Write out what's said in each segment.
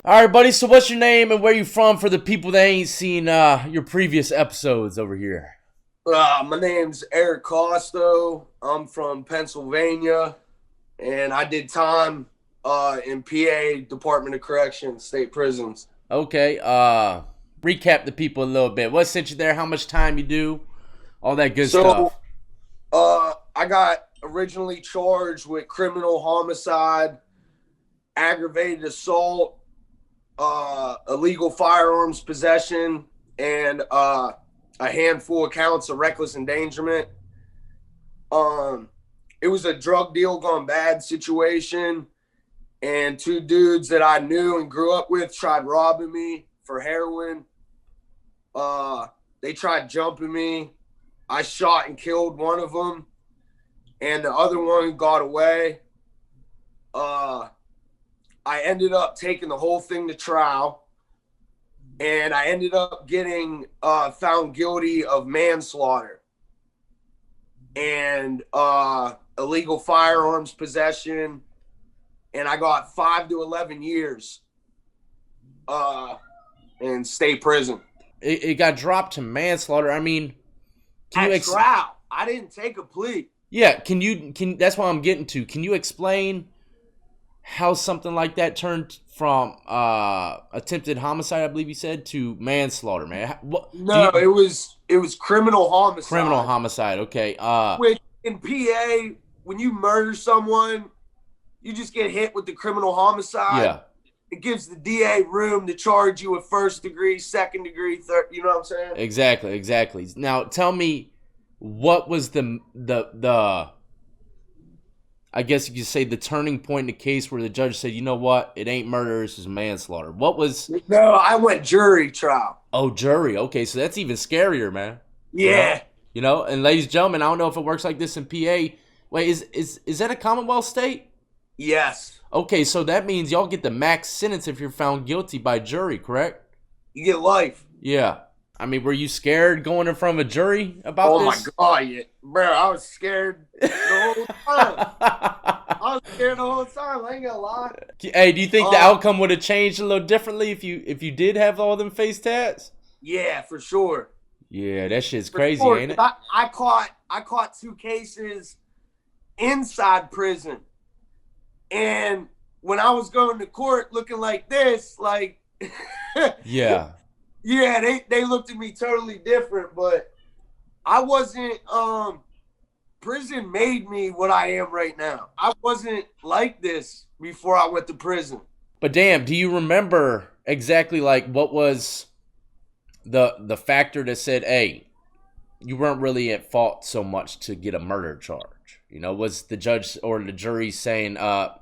All right, buddy. So, what's your name and where you from for the people that ain't seen your previous episodes over here? My name's Eric Costo. I'm from Pennsylvania, and I did time in PA Department of Corrections, state prisons. Okay. Recap the people a little bit. What sent you there? How much time you do? All that good So, stuff. I got originally charged with criminal homicide, aggravated assault, illegal firearms possession, and a handful of counts of reckless endangerment. It was a drug deal gone bad situation, and two dudes that I knew and grew up with tried robbing me for heroin. They tried jumping me. I shot and killed one of them, and the other one got away. I ended up taking the whole thing to trial, and I ended up getting found guilty of manslaughter and illegal firearms possession, and I got 5 to 11 years in state prison. It got dropped to manslaughter. I mean, can At trial, I didn't take a plea. Yeah, can that's what I'm getting to. Can you explain how something like that turned from attempted homicide, I believe you said, to manslaughter, man? No, it was criminal homicide. Criminal homicide, okay. Which in PA, when you murder someone, you just get hit with the criminal homicide. Yeah. It gives the DA room to charge you with first degree, second degree, third. You know what I'm saying? Exactly. Now, tell me, what was the I guess you could say the turning point in the case where the judge said, you know what, it ain't murder, this is manslaughter. What was? No, I went jury trial. Oh, jury. Okay, so that's even scarier, man. Yeah. You know, and ladies and gentlemen, I don't know if it works like this in PA. Wait, is that a Commonwealth state? Yes. Okay, so that means y'all get the max sentence if you're found guilty by jury, correct? You get life. Yeah. I mean, were you scared going in front of a jury about this? Oh, my God. Yeah. Bro, I was scared the whole time. I was scared the whole time. I ain't gonna lie. Hey, do you think the outcome would have changed a little differently if you did have all them face tats? Yeah, for sure. Yeah, that shit's crazy, ain't it? I caught 2 cases inside prison. And when I was going to court looking like this, like Yeah. Yeah, they looked at me totally different, but I wasn't prison made me what I am right now. I wasn't like this before I went to prison. But damn, do you remember exactly like what was the factor that said, hey, you weren't really at fault so much to get a murder charge? You know, was the judge or the jury saying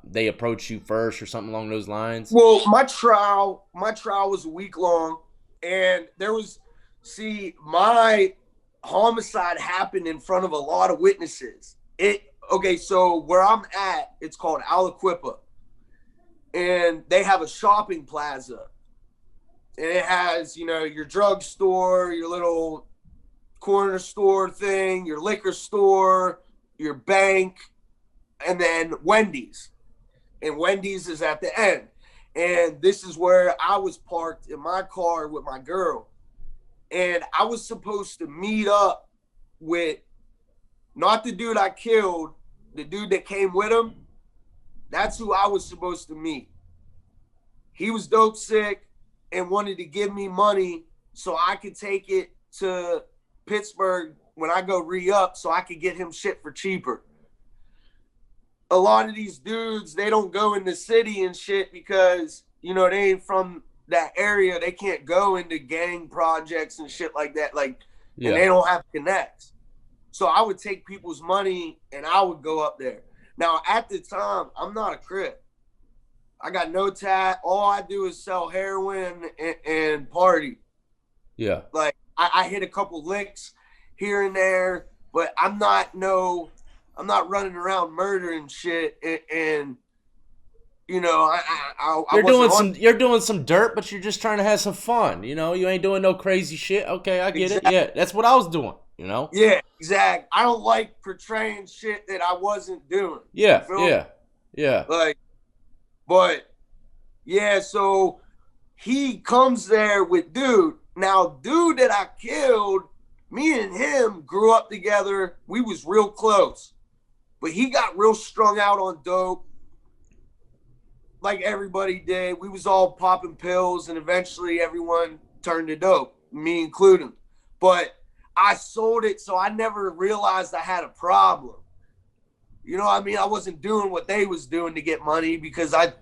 they approached you first or something along those lines? Well, my trial was a week long, and my homicide happened in front of a lot of witnesses. So where I'm at, it's called Aliquippa, and they have a shopping plaza, and it has, your drugstore, your little corner store thing, your liquor store, your bank, and then Wendy's. And Wendy's is at the end. And this is where I was parked in my car with my girl. And I was supposed to meet up with not the dude I killed, the dude that came with him. That's who I was supposed to meet. He was dope sick and wanted to give me money so I could take it to Pittsburgh when I go re-up so I could get him shit for cheaper. A lot of these dudes, they don't go in the city and shit because, they ain't from that area. They can't go into gang projects and shit like that. And they don't have connects. So I would take people's money and I would go up there. Now, at the time, I'm not a crip. I got no tat. All I do is sell heroin and party. Yeah. Like, I hit a couple licks here and there, but I'm not running around murdering shit. And you're doing some dirt, but you're just trying to have some fun. You ain't doing no crazy shit. Okay, I get it. Yeah, that's what I was doing. Yeah, exactly. I don't like portraying shit that I wasn't doing. Yeah. But yeah, so he comes there with dude. Now, dude that I killed, me and him grew up together. We was real close. But he got real strung out on dope. Like everybody did. We was all popping pills, and eventually everyone turned to dope, me including. But I sold it, so I never realized I had a problem. You know what I mean? I wasn't doing what they was doing to get money because I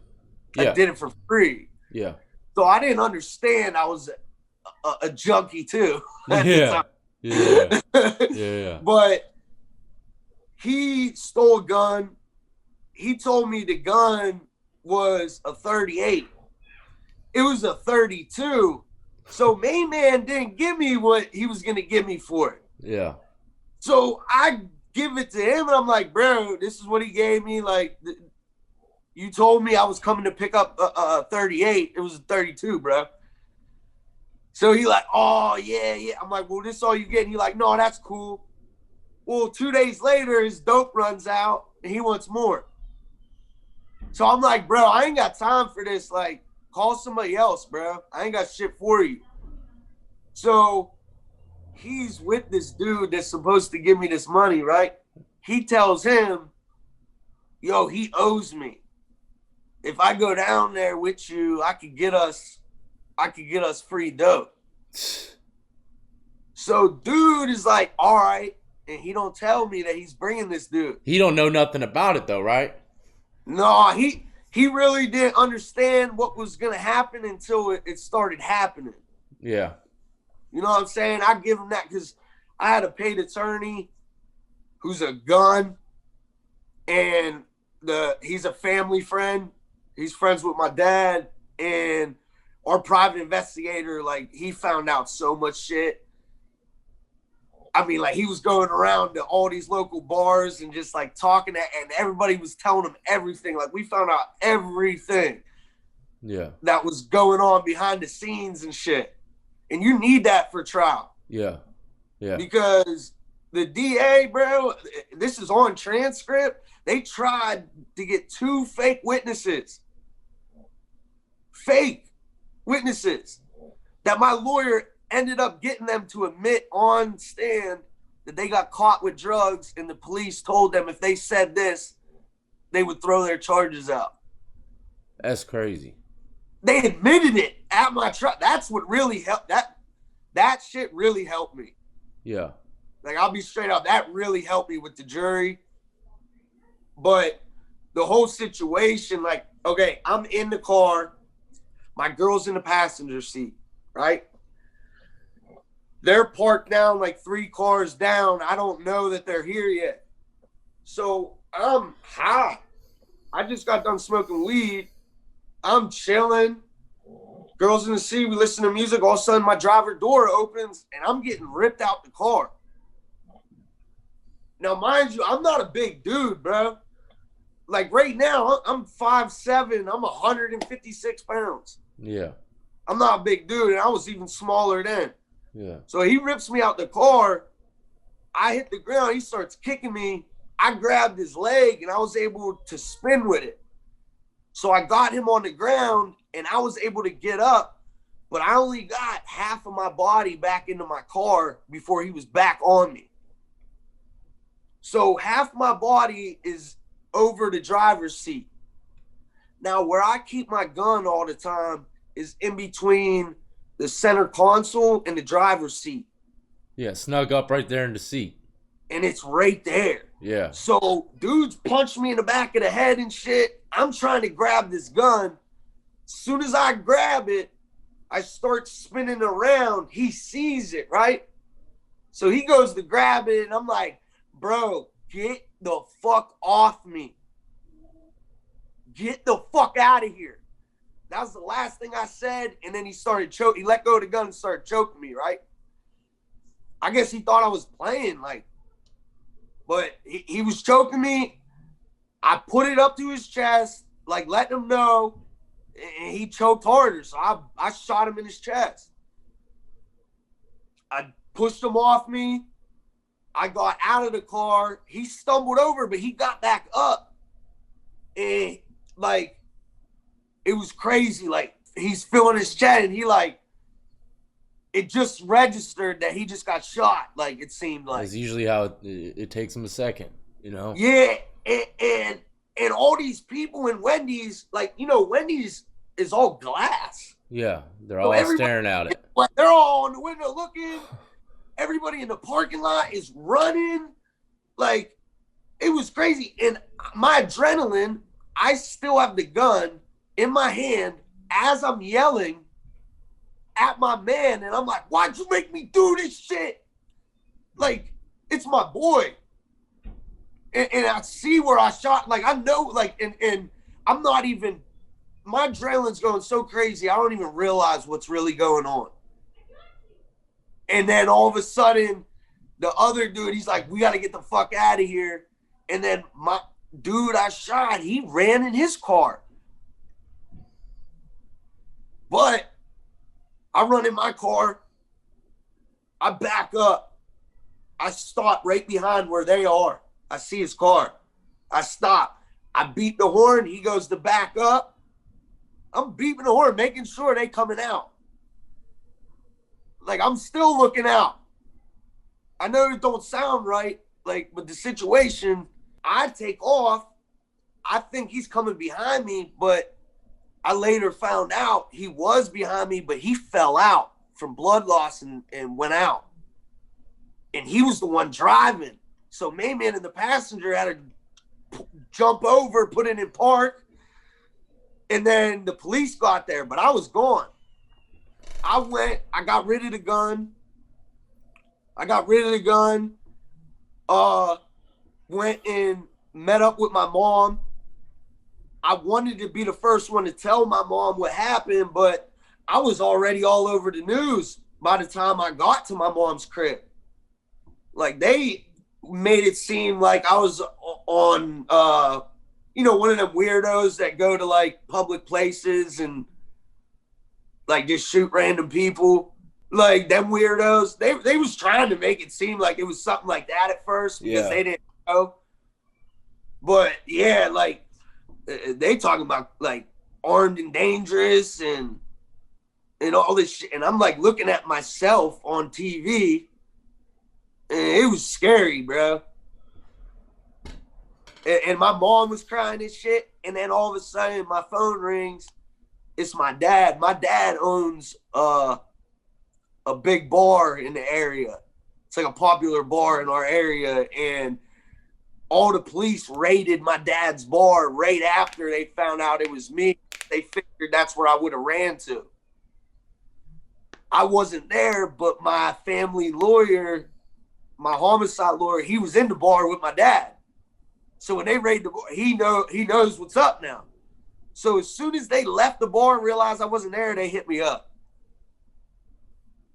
did it for free. Yeah. So I didn't understand I was a junkie too. Yeah. But he stole a gun. He told me the gun was a 38. It was a 32. So main man didn't give me what he was going to give me for it. Yeah. So I give it to him, and I'm like, bro, this is what he gave me. Like, you told me I was coming to pick up a 38. It was a 32, bro. So he like, oh, yeah. I'm like, well, this is all you get. And he like, no, that's cool. Well, 2 days later, his dope runs out, and he wants more. So I'm like, bro, I ain't got time for this. Like, call somebody else, bro. I ain't got shit for you. So he's with this dude that's supposed to give me this money, right? He tells him, yo, he owes me. If I go down there with you, I could get us free dope. So dude is like, all right. And he don't tell me that he's bringing this dude. He don't know nothing about it though, right? No, he really didn't understand what was going to happen until it started happening. Yeah. You know what I'm saying? I give him that because I had a paid attorney who's a gun, and he's a family friend. He's friends with my dad, and our private investigator, like, he found out so much shit. I mean, like, he was going around to all these local bars and just, like, talking, and everybody was telling him everything. Like, we found out everything that was going on behind the scenes and shit. And you need that for trial. Yeah. Because the DA, bro, this is on transcript. They tried to get 2 fake witnesses. Fake witnesses that my lawyer ended up getting them to admit on stand that they got caught with drugs, and the police told them if they said this, they would throw their charges out. That's crazy. They admitted it at my trial. That's what really helped. That shit really helped me. Yeah. Like, I'll be straight up. That really helped me with the jury. But the whole situation, like, okay, I'm in the car. My girl's in the passenger seat, right? They're parked down like 3 cars down. I don't know that they're here yet. So I'm high. I just got done smoking weed. I'm chilling. Girls in the seat. We listen to music. All of a sudden, my driver door opens, and I'm getting ripped out the car. Now, mind you, I'm not a big dude, bro. Like, right now, I'm 5'7". I'm 156 pounds. Yeah. I'm not a big dude, and I was even smaller then. Yeah. So he rips me out the car. I hit the ground. He starts kicking me. I grabbed his leg, and I was able to spin with it. So I got him on the ground, and I was able to get up, but I only got half of my body back into my car before he was back on me. So half my body is over the driver's seat. Now, where I keep my gun all the time is in between the center console and the driver's seat. Yeah, snug up right there in the seat. And it's right there. Yeah. So dudes punch me in the back of the head and shit. I'm trying to grab this gun. As soon as I grab it, I start spinning around. He sees it, right? So he goes to grab it, and I'm like, bro, get the fuck off me. Get the fuck out of here. That was the last thing I said, and then he started choking. He let go of the gun and started choking me, right? I guess he thought I was playing, like, but he was choking me. I put it up to his chest, like, letting him know, and he choked harder, so I shot him in his chest. I pushed him off me. I got out of the car. He stumbled over, but he got back up. And, like, it was crazy. Like, he's feeling his chest, and he like, it just registered that he just got shot. Like, it seemed like. That's usually how it takes him a second, you know? Yeah, and all these people in Wendy's, like, you know, Wendy's is all glass. Yeah, they're So all staring at it. Like, they're all on the window looking. Everybody in the parking lot is running. Like, it was crazy. And my adrenaline, I still have the gun in my hand as I'm yelling at my man. And I'm like, why'd you make me do this shit? Like, it's my boy. And I see where I shot. Like, I know, like, and I'm not even, my adrenaline's going so crazy, I don't even realize what's really going on. And then all of a sudden, the other dude, he's like, we got to get the fuck out of here. And then my dude I shot, he ran in his car. But I run in my car. I back up. I stop right behind where they are. I see his car. I stop. I beep the horn. He goes to back up. I'm beeping the horn, making sure they coming out. Like, I'm still looking out. I know it don't sound right, like, with the situation. I take off. I think he's coming behind me, but I later found out he was behind me, but he fell out from blood loss and went out. And he was the one driving. So Mayman and the passenger had to jump over, put it in park. And then the police got there, but I was gone. I got rid of the gun. Went and met up with my mom. I wanted to be the first one to tell my mom what happened, but I was already all over the news by the time I got to my mom's crib. Like, they made it seem like I was on, one of them weirdos that go to, like, public places and, like, just shoot random people. Like, them weirdos, they was trying to make it seem like it was something like that at first because they didn't know. But, yeah, like, they talking about, like, armed and dangerous and all this shit. And I'm, like, looking at myself on TV, and it was scary, bro. And my mom was crying and shit. And then all of a sudden, my phone rings. It's my dad. My dad owns a big bar in the area. It's like a popular bar in our area. And all the police raided my dad's bar right after they found out it was me. They figured that's where I would have ran to. I wasn't there, but my family lawyer, my homicide lawyer, he was in the bar with my dad. So when they raid the bar, he knows what's up now. So as soon as they left the bar and realized I wasn't there, they hit me up.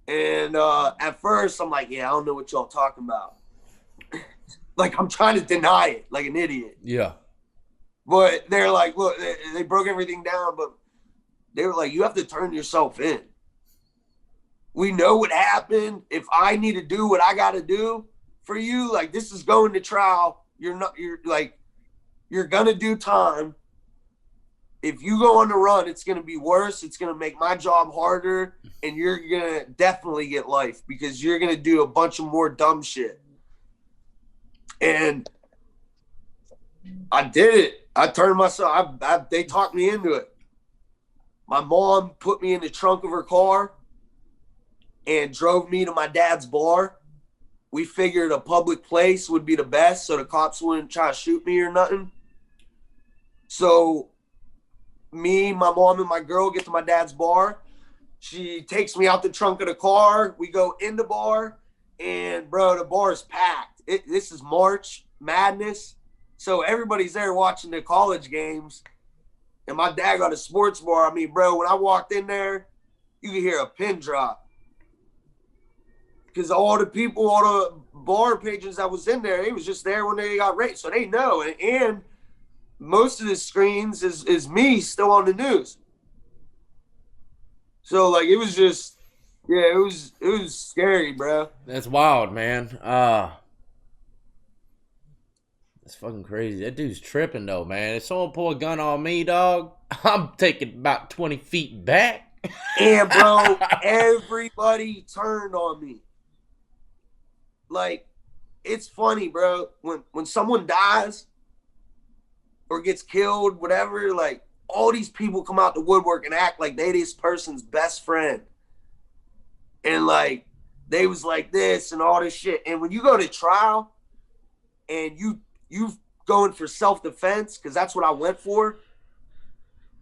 And at first, I'm like, yeah, I don't know what y'all talking about. Like, I'm trying to deny it like an idiot. Yeah. But they're like, look, they broke everything down, but they were like, you have to turn yourself in. We know what happened. If I need to do what I got to do for you, like, this is going to trial. You're going to do time. If you go on the run, it's going to be worse. It's going to make my job harder, and you're going to definitely get life because you're going to do a bunch of more dumb shit. And I did it. I turned myself. They talked me into it. My mom put me in the trunk of her car and drove me to my dad's bar. We figured a public place would be the best so the cops wouldn't try to shoot me or nothing. So me, my mom, and my girl get to my dad's bar. She takes me out the trunk of the car. We go in the bar, and, bro, the bar is packed. This is March Madness. So everybody's there watching the college games. And my dad got a sports bar. I mean, bro, when I walked in there, you could hear a pin drop. Because all the people, all the bar patrons that was in there, they was just there when they got raped. So they know. And most of the screens is me still on the news. So, like, it was just, yeah, it was scary, bro. That's wild, man. That's fucking crazy. That dude's tripping, though, man. If someone pull a gun on me, dog, I'm taking about 20 feet back. And bro, everybody turned on me. Like, it's funny, bro. When someone dies or gets killed, whatever, like, all these people come out the woodwork and act like they this person's best friend. And like, they was like this and all this shit. And when you go to trial and you going for self-defense, because that's what I went for,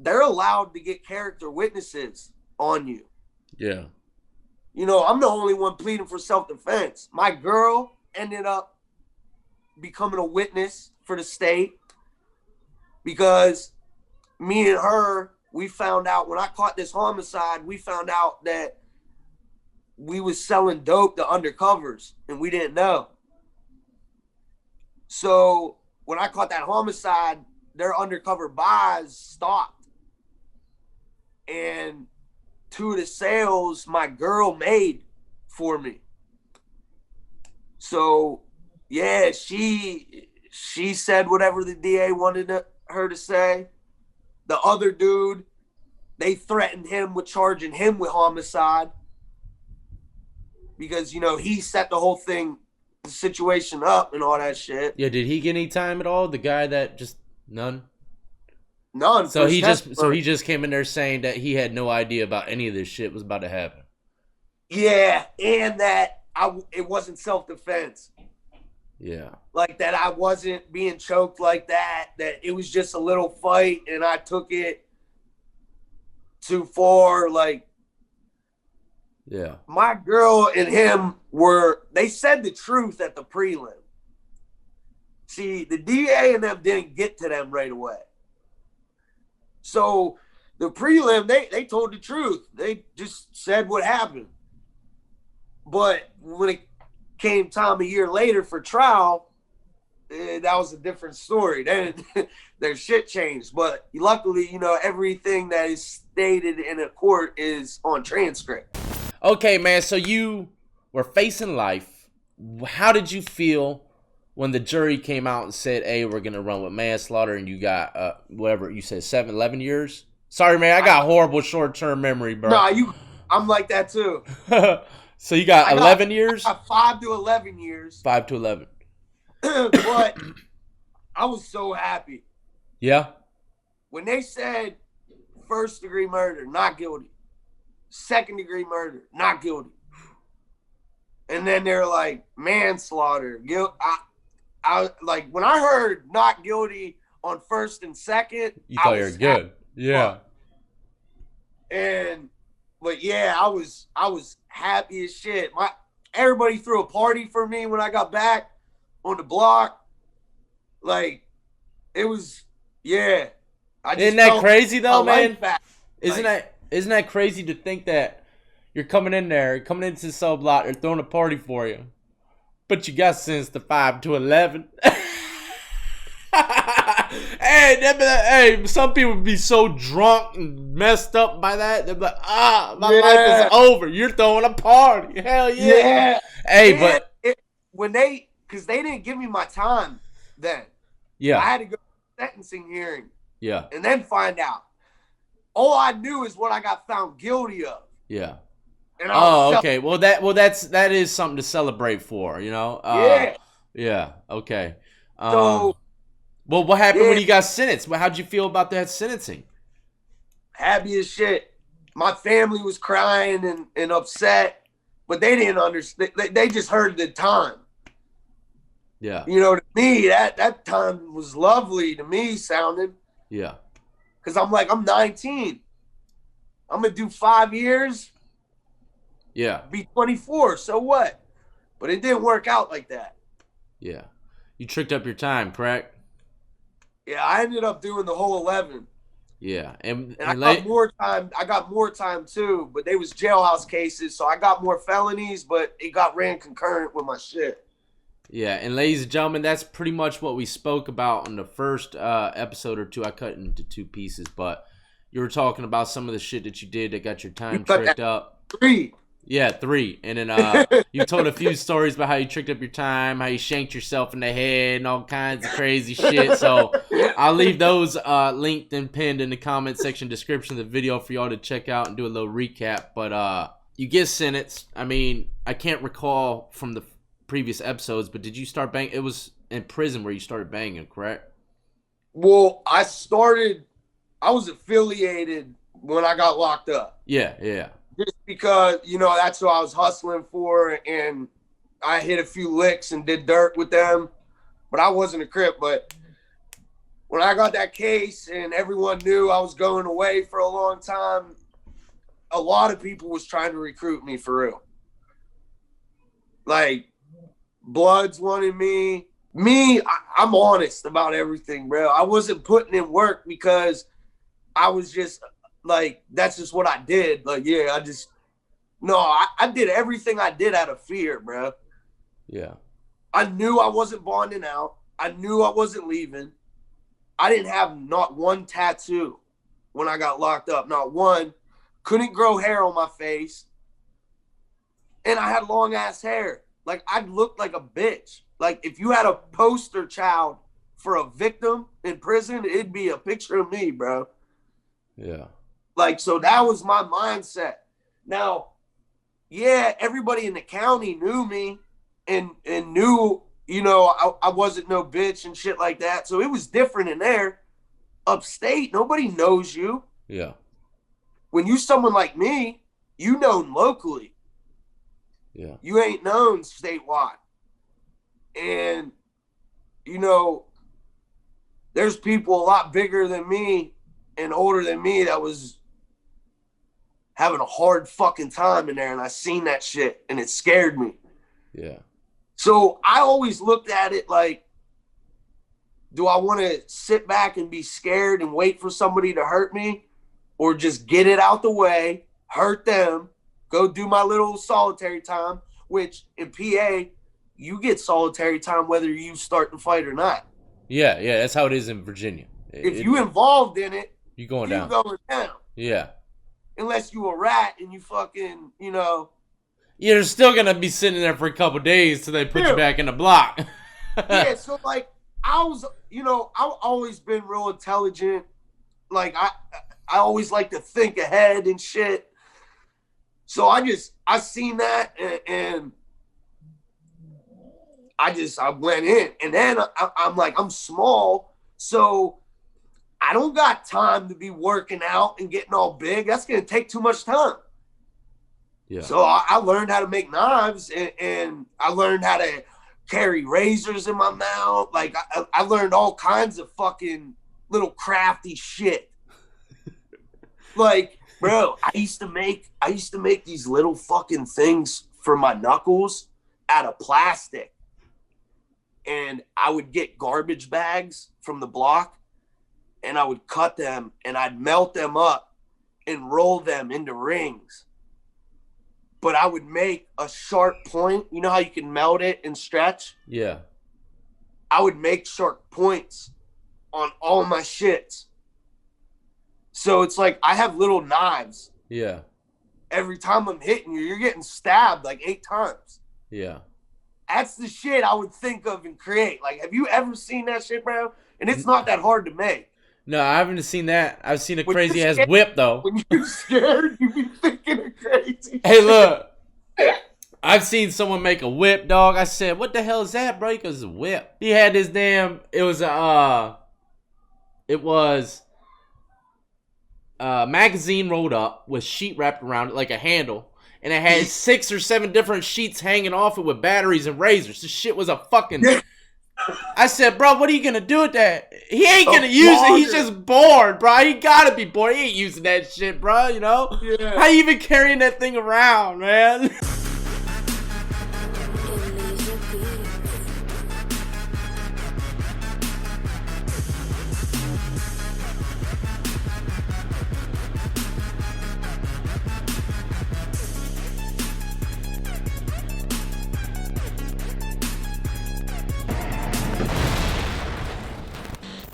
they're allowed to get character witnesses on you. Yeah. You know, I'm the only one pleading for self-defense. My girl ended up becoming a witness for the state because me and her, we found out when I caught this homicide, we found out that we was selling dope to undercovers and we didn't know. So when I caught that homicide, their undercover buys stopped. And 2 of the sales my girl made for me. So yeah, she said whatever the DA wanted her to say. The other dude, they threatened him with charging him with homicide because, you know, he set the whole thing, the situation up and all that shit. Yeah, did he get any time at all? The guy that just none? None. So he just came in there saying that he had no idea about any of this shit was about to happen. Yeah, and that it wasn't self-defense. Yeah. Like that I wasn't being choked like that it was just a little fight and I took it too far. Like, yeah. My girl and him they said the truth at the prelim. See, the DA and them didn't get to them right away. So the prelim, they told the truth. They just said what happened. But when it came time a year later for trial, that was a different story. Then their shit changed. But luckily, you know, everything that is stated in a court is on transcript. Okay, man, so you were facing life. How did you feel when the jury came out and said, hey, we're going to run with manslaughter and you got, whatever, you said 11 years? Sorry, man, I got horrible short-term memory, bro. Nah, I'm like that too. So you got 11 years? I got 5 to 11 years. 5 to 11. But I was so happy. Yeah? When they said first-degree murder, not guilty. Second-degree murder, not guilty. And then they're like, manslaughter, guilt. I like, when I heard not guilty on first and second, you thought you were good. Yeah. But yeah, I was happy as shit. Everybody threw a party for me when I got back on the block. Like, it was, yeah. Isn't that crazy though, man? Isn't that crazy to think that you're coming into the cell block, they're throwing a party for you, but you got sentenced to 5 to 11. Hey, some people be so drunk and messed up by that. They're like, my life is over. You're throwing a party. Hell yeah. Yeah. Hey, yeah. But because they didn't give me my time then. Yeah. I had to go to the sentencing hearing. Yeah. And then find out. All I knew is what I got found guilty of. Yeah. And okay. Well, that is something to celebrate for, you know. Yeah. Yeah. Okay. So. Well, what happened when you got sentenced? How'd you feel about that sentencing? Happy as shit. My family was crying and upset, but they didn't understand. They just heard the time. Yeah. You know, to me, that time was lovely to me sounding. Yeah. Because I'm 19. I'm going to do 5 years. Yeah. Be 24. So what? But it didn't work out like that. Yeah. You tricked up your time, correct? Yeah, I ended up doing the whole 11. Yeah. And I got more time. I got more time too, but they was jailhouse cases, so I got more felonies, but it got ran concurrent with my shit. Yeah, and ladies and gentlemen, that's pretty much what we spoke about in the first episode or two. I cut it into 2 pieces, but you were talking about some of the shit that you did that got your time tricked up. 3. Yeah, 3. And then you told a few stories about how you tricked up your time, how you shanked yourself in the head, and all kinds of crazy shit. So I'll leave those linked and pinned in the comment section description of the video for y'all to check out and do a little recap. But you get sentenced. I mean, I can't recall from the previous episodes, but did you start banging? It was in prison where you started banging, correct? Well, I was affiliated when I got locked up. Yeah. Just because, that's what I was hustling for, and I hit a few licks and did dirt with them, but I wasn't a Crip. But when I got that case and everyone knew I was going away for a long time, a lot of people was trying to recruit me for real. Like, Bloods wanted me. I'm honest about everything, bro. I wasn't putting in work because I was just like, that's just what I did. Like, yeah, I did everything I did out of fear, bro. Yeah. I knew I wasn't bonding out. I knew I wasn't leaving. I didn't have not one tattoo when I got locked up. Not one. Couldn't grow hair on my face. And I had long ass hair. Like, I looked like a bitch. Like, if you had a poster child for a victim in prison, it'd be a picture of me, bro. Yeah. Like, so that was my mindset. Now, yeah, everybody in the county knew me and knew, I wasn't no bitch and shit like that. So it was different in there. Upstate, nobody knows you. Yeah. When you someone like me, you known locally. Yeah. You ain't known statewide. And, there's people a lot bigger than me and older than me that was having a hard fucking time in there, and I seen that shit, and it scared me. Yeah. So I always looked at it like, do I want to sit back and be scared and wait for somebody to hurt me, or just get it out the way, hurt them, go do my little solitary time, which in PA, you get solitary time whether you start the fight or not. Yeah, that's how it is in Virginia. If you involved in it, you're going you down. going down. Yeah. Unless you a rat and you fucking, You're still going to be sitting there for a couple days till they put you back in the block. Yeah, so like, I've always been real intelligent. Like, I always like to think ahead and shit. So I seen that and I went in. And then I'm like, I'm small, so I don't got time to be working out and getting all big. That's going to take too much time. Yeah. So I learned how to make knives, and I learned how to carry razors in my mouth. Like, I learned all kinds of fucking little crafty shit. Like, bro, I used to make these little fucking things for my knuckles out of plastic. And I would get garbage bags from the block, and I would cut them, and I'd melt them up and roll them into rings. But I would make a sharp point. You know how you can melt it and stretch? Yeah. I would make sharp points on all my shits. So it's like I have little knives. Yeah. Every time I'm hitting you, you're getting stabbed like 8 times. Yeah. That's the shit I would think of and create. Like, have you ever seen that shit, bro? And it's not that hard to make. No, I haven't seen that. I've seen a crazy ass whip though. When you're scared, you be thinking of crazy. Hey, look. I've seen someone make a whip, dog. I said, "What the hell is that, bro?" Because it's a whip. He had this damn. It was a magazine rolled up with sheet wrapped around it like a handle, and it had 6 or 7 different sheets hanging off it with batteries and razors. This shit was a fucking. I said, bro, what are you gonna do with that? He ain't gonna use it. He's just bored, bro. He gotta be bored. He ain't using that shit, bro. You know? Yeah. How you even carrying that thing around, man?